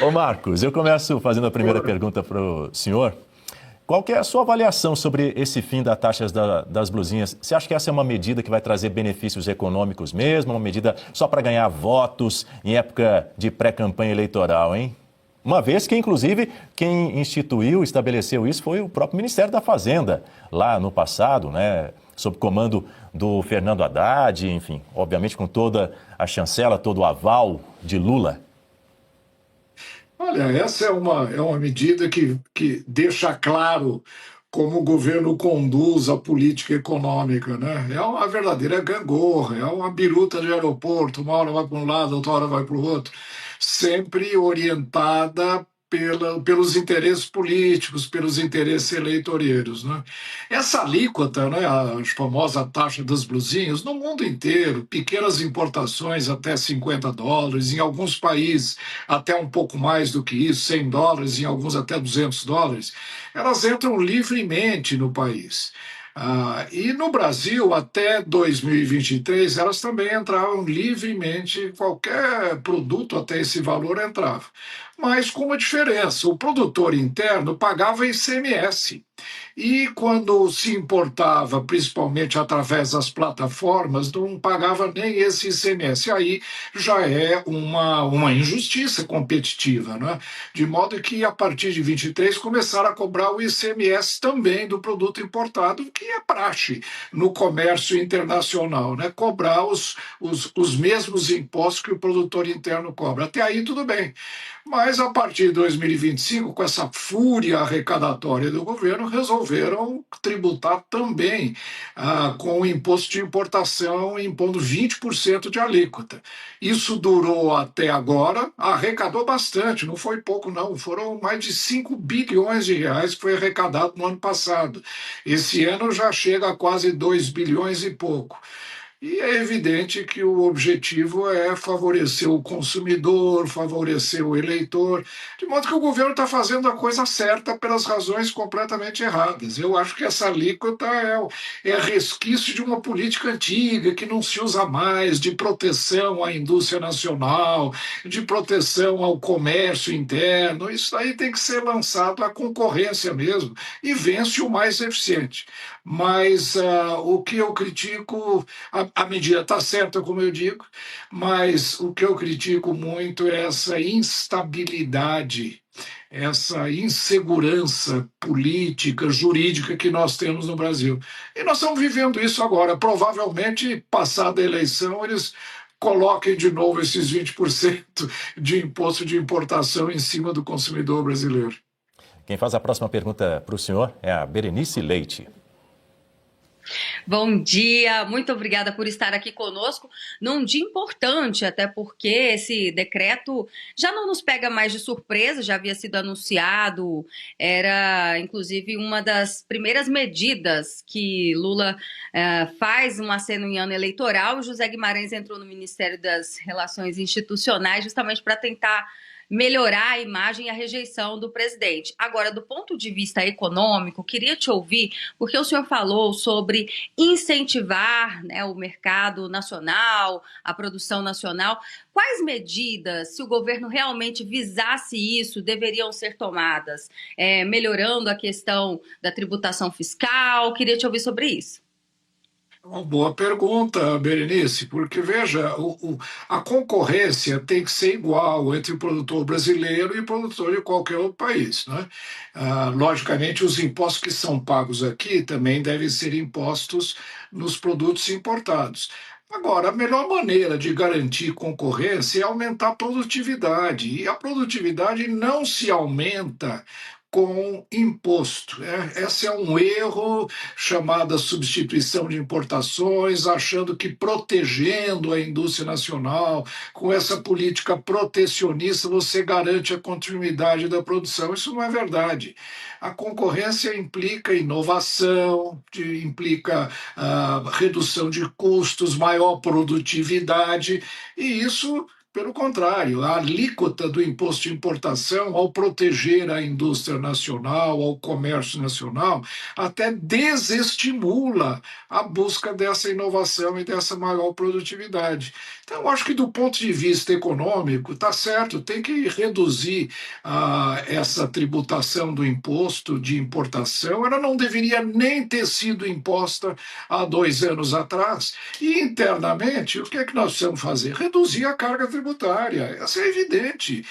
Ô Marcos, eu começo fazendo a primeira pergunta para o senhor. Qual que é a sua avaliação sobre esse fim das taxas das blusinhas? Você acha que essa é uma medida que vai trazer benefícios econômicos mesmo? Uma medida só para ganhar votos em época de pré-campanha eleitoral, hein? Uma vez que, inclusive, quem instituiu, estabeleceu isso foi o próprio Ministério da Fazenda, lá no passado, né? Sob comando do Fernando Haddad, enfim, obviamente com toda a chancela, todo o aval de Lula. Olha, essa é uma medida que deixa claro como o governo conduz a política econômica, né? É uma verdadeira gangorra, é uma biruta de aeroporto, uma hora vai para um lado, outra hora vai para o outro, sempre orientada pelos interesses políticos, pelos interesses eleitoreiros, né? Essa alíquota, né, a famosa taxa das blusinhas, no mundo inteiro, pequenas importações até US$ 50, em alguns países até um pouco mais do que isso, US$ 100, em alguns até US$ 200, elas entram livremente no país. E no Brasil, até 2023, elas também entravam livremente, qualquer produto até esse valor entrava. Mas com uma diferença: o produtor interno pagava ICMS. E quando se importava, principalmente através das plataformas, não pagava nem esse ICMS. Aí já é uma injustiça competitiva, né? De modo que, a partir de 23, começaram a cobrar o ICMS também do produto importado, que é praxe no comércio internacional, né? Cobrar os mesmos impostos que o produtor interno cobra. Até aí, tudo bem. Mas, a partir de 2025, com essa fúria arrecadatória do governo, resolveram tributar também com o imposto de importação, impondo 20% de alíquota. Isso durou até agora, arrecadou bastante, não foi pouco não, foram mais de R$ 5 bilhões que foi arrecadado no ano passado. Esse ano já chega a quase 2 bilhões e pouco. E é evidente que o objetivo é favorecer o consumidor, favorecer o eleitor, de modo que o governo está fazendo a coisa certa pelas razões completamente erradas. Eu acho que essa alíquota é resquício de uma política antiga, que não se usa mais, de proteção à indústria nacional, de proteção ao comércio interno. Isso aí tem que ser lançado à concorrência mesmo, e vence o mais eficiente. Mas o que eu critico, a medida está certa, como eu digo, mas o que eu critico muito é essa instabilidade, essa insegurança política, jurídica que nós temos no Brasil. E nós estamos vivendo isso agora. Provavelmente, passada a eleição, eles coloquem de novo esses 20% de imposto de importação em cima do consumidor brasileiro. Quem faz a próxima pergunta para o senhor é a Berenice Leite. Bom dia, muito obrigada por estar aqui conosco num dia importante, até porque esse decreto já não nos pega mais de surpresa, já havia sido anunciado, era inclusive uma das primeiras medidas que Lula faz um aceno em ano eleitoral. O José Guimarães entrou no Ministério das Relações Institucionais justamente para tentar melhorar a imagem e a rejeição do presidente. Agora, do ponto de vista econômico, queria te ouvir, porque o senhor falou sobre incentivar, né, o mercado nacional, a produção nacional. Quais medidas, se o governo realmente visasse isso, deveriam ser tomadas? Melhorando a questão da tributação fiscal? Queria te ouvir sobre isso. Uma boa pergunta, Berenice, porque veja, a concorrência tem que ser igual entre o produtor brasileiro e o produtor de qualquer outro país, né? Logicamente, os impostos que são pagos aqui também devem ser impostos nos produtos importados. Agora, a melhor maneira de garantir concorrência é aumentar a produtividade, e a produtividade não se aumenta com imposto. Esse é um erro, chamada substituição de importações, achando que protegendo a indústria nacional, com essa política protecionista, você garante a continuidade da produção. Isso não é verdade. A concorrência implica inovação, implica redução de custos, maior produtividade, e isso Pelo contrário, a alíquota do imposto de importação, ao proteger a indústria nacional, ao comércio nacional, até desestimula a busca dessa inovação e dessa maior produtividade. Então, eu acho que do ponto de vista econômico, está certo, tem que reduzir essa tributação do imposto de importação. Ela não deveria nem ter sido imposta há 2 anos atrás. E internamente, o que é que nós precisamos fazer? Reduzir a carga tributária. Isso é evidente.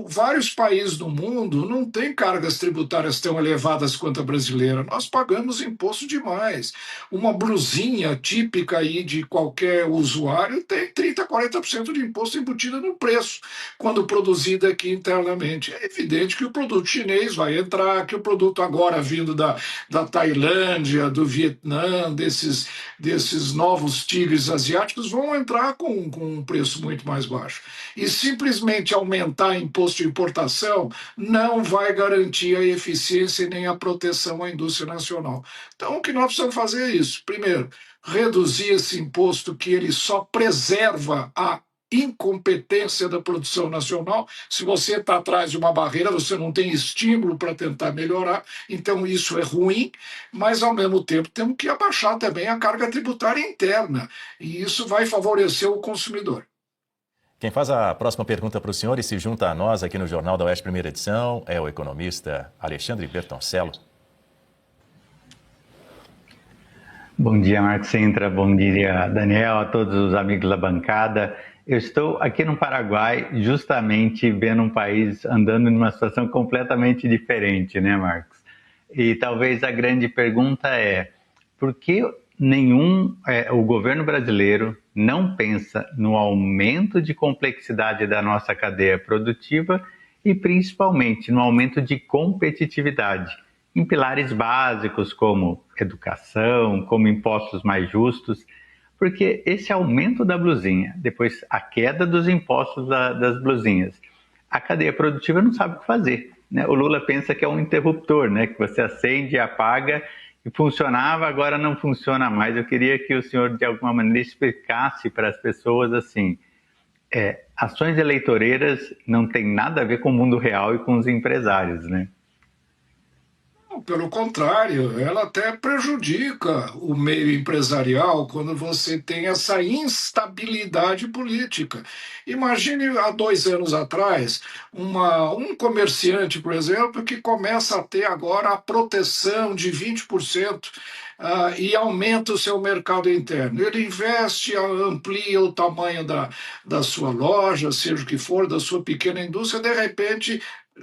Vários países do mundo não têm cargas tributárias tão elevadas quanto a brasileira. Nós pagamos imposto demais. Uma blusinha típica aí de qualquer usuário tem 30, 40% de imposto embutido no preço, quando produzida aqui internamente. É evidente que o produto chinês vai entrar, que o produto agora vindo da Tailândia, do Vietnã, desses novos tigres asiáticos vão entrar com um preço muito mais baixo. E simplesmente aumentar imposto de importação não vai garantir a eficiência nem a proteção à indústria nacional. Então, o que nós precisamos fazer é isso. Primeiro, reduzir esse imposto que ele só preserva a incompetência da produção nacional. Se você está atrás de uma barreira, você não tem estímulo para tentar melhorar, então isso é ruim, mas ao mesmo tempo temos que abaixar também a carga tributária interna, e isso vai favorecer o consumidor. Quem faz a próxima pergunta para o senhor e se junta a nós aqui no Jornal da Oeste Primeira Edição é o economista Alexandre Bertoncello. Bom dia, Marcos Sintra, bom dia, Daniel, a todos os amigos da bancada. Eu estou aqui no Paraguai justamente vendo um país andando numa situação completamente diferente, né, Marcos? E talvez a grande pergunta é, por que o governo brasileiro não pensa no aumento de complexidade da nossa cadeia produtiva e principalmente no aumento de competitividade em pilares básicos como educação, como impostos mais justos? Porque esse aumento da blusinha, depois a queda dos impostos das blusinhas, a cadeia produtiva não sabe o que fazer, né? O Lula pensa que é um interruptor, né? Que você acende e apaga e funcionava, agora não funciona mais. Eu queria que o senhor, de alguma maneira, explicasse para as pessoas assim, ações eleitoreiras não tem nada a ver com o mundo real e com os empresários, né? Pelo contrário, ela até prejudica o meio empresarial quando você tem essa instabilidade política. Imagine há 2 anos atrás, um comerciante, por exemplo, que começa a ter agora a proteção de 20%. E aumenta o seu mercado interno. Ele investe, amplia o tamanho da sua loja, seja o que for, da sua pequena indústria, de repente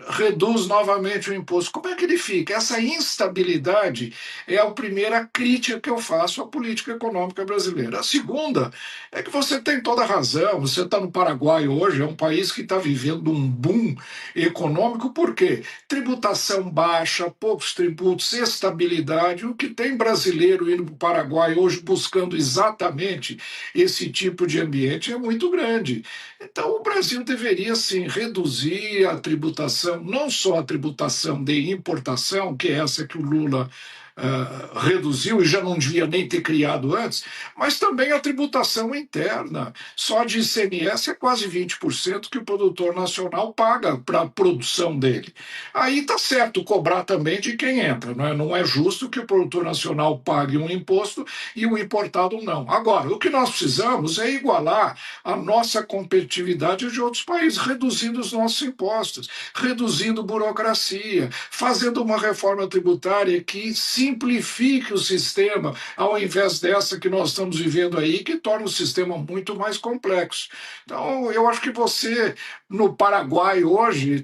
reduz novamente o imposto. Como é que ele fica? Essa instabilidade é a primeira crítica que eu faço à política econômica brasileira. A segunda é que você tem toda a razão. Você está no Paraguai hoje, é um país que está vivendo um boom econômico. Por quê? Tributação baixa, poucos tributos, estabilidade. O que tem brasileiro indo para o Paraguai hoje buscando exatamente esse tipo de ambiente é muito grande. Então, o Brasil deveria, sim, reduzir a tributação, não só a tributação de importação, que é essa que o Lula reduziu e já não devia nem ter criado antes, mas também a tributação interna. Só de ICMS é quase 20% que o produtor nacional paga para a produção dele. Aí está certo cobrar também de quem entra, não é? Não é justo que o produtor nacional pague um imposto e o importado não. Agora, o que nós precisamos é igualar a nossa competitividade de outros países, reduzindo os nossos impostos, reduzindo burocracia, fazendo uma reforma tributária que simplifique o sistema, ao invés dessa que nós estamos vivendo aí, que torna o sistema muito mais complexo. Então, eu acho que você, no Paraguai hoje,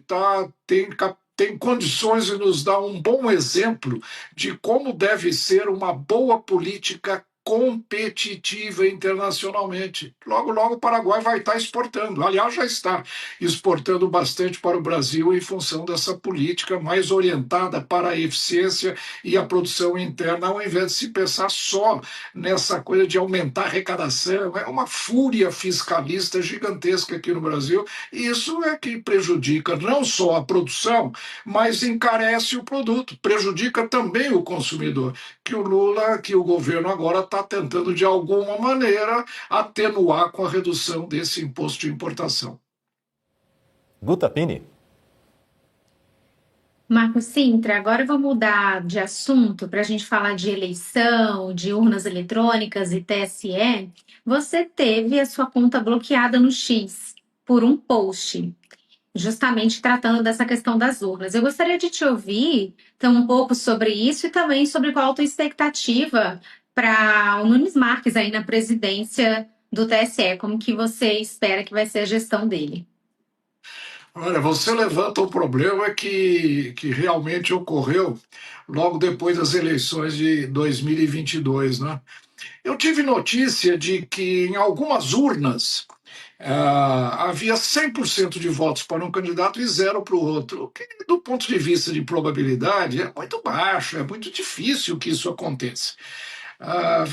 tem condições de nos dar um bom exemplo de como deve ser uma boa política competitiva internacionalmente. Logo, logo o Paraguai vai estar exportando. Aliás, já está exportando bastante para o Brasil em função dessa política mais orientada para a eficiência e a produção interna, ao invés de se pensar só nessa coisa de aumentar a arrecadação. É uma fúria fiscalista gigantesca aqui no Brasil, e isso é que prejudica não só a produção, mas encarece o produto, prejudica também o consumidor, que o Lula, que o governo agora está está tentando, de alguma maneira, atenuar com a redução desse imposto de importação. Guta Pini. Marco Sintra, agora eu vou mudar de assunto para a gente falar de eleição, de urnas eletrônicas e TSE. Você teve a sua conta bloqueada no X por um post, justamente tratando dessa questão das urnas. Eu gostaria de te ouvir, então, um pouco sobre isso e também sobre qual a tua expectativa para o Nunes Marques aí na presidência do TSE. Como que você espera que vai ser a gestão dele? Olha, você levanta um problema que realmente ocorreu logo depois das eleições de 2022, né? Eu tive notícia de que em algumas urnas havia 100% de votos para um candidato e zero para o outro, o que, do ponto de vista de probabilidade, é muito baixo, é muito difícil que isso aconteça. Ah,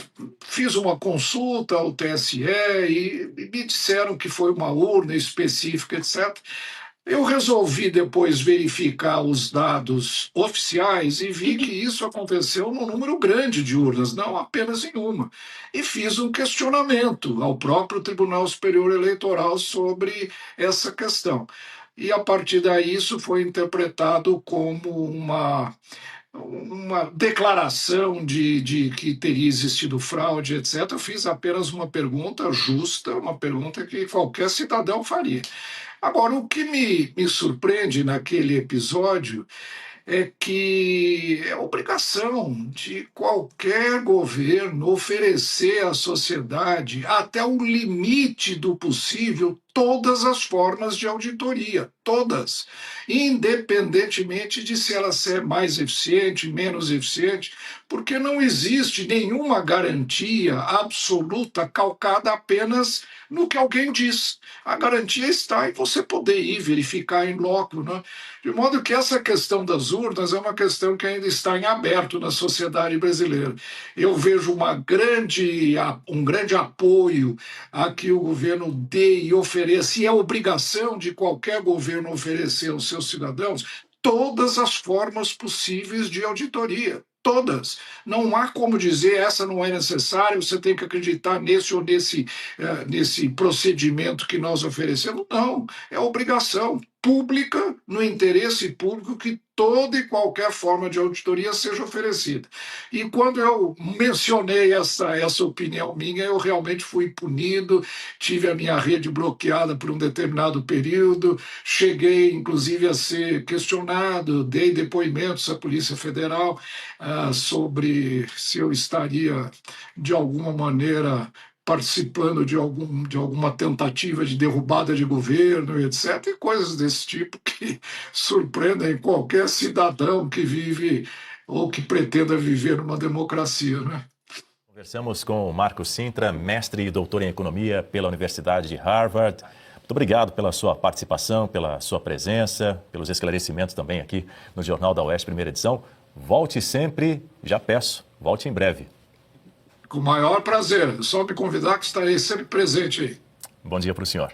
fiz uma consulta ao TSE e me disseram que foi uma urna específica, etc. Eu resolvi depois verificar os dados oficiais e vi que isso aconteceu num número grande de urnas, não apenas em uma. E fiz um questionamento ao próprio Tribunal Superior Eleitoral sobre essa questão. E a partir daí isso foi interpretado como uma declaração de que teria existido fraude, etc. Eu fiz apenas uma pergunta justa, uma pergunta que qualquer cidadão faria. Agora, o que me surpreende naquele episódio é que é obrigação de qualquer governo oferecer à sociedade, até o limite do possível, todas as formas de auditoria, todas, independentemente de se ela ser mais eficiente, menos eficiente, porque não existe nenhuma garantia absoluta calcada apenas no que alguém diz. A garantia está em você poder ir verificar em loco, né? De modo que essa questão das urnas é uma questão que ainda está em aberto na sociedade brasileira. Eu vejo um grande apoio a que o governo dê e ofereça, e é obrigação de qualquer governo oferecer aos seus cidadãos todas as formas possíveis de auditoria. Todas. Não há como dizer essa não é necessária, você tem que acreditar nesse ou nesse procedimento que nós oferecemos. Não, é obrigação pública, no interesse público, que toda e qualquer forma de auditoria seja oferecida. E quando eu mencionei essa opinião minha, eu realmente fui punido, tive a minha rede bloqueada por um determinado período, cheguei inclusive a ser questionado, dei depoimentos à Polícia Federal sobre se eu estaria de alguma maneira participando de alguma tentativa de derrubada de governo, etc., e coisas desse tipo que surpreendem qualquer cidadão que vive ou que pretenda viver numa democracia, né? Conversamos com o Marco Sintra, mestre e doutor em economia pela Universidade de Harvard. Muito obrigado pela sua participação, pela sua presença, pelos esclarecimentos também aqui no Jornal da UESP, primeira edição. Volte sempre, já peço, volte em breve. Com o maior prazer. É só me convidar que estarei sempre presente aí. Bom dia para o senhor.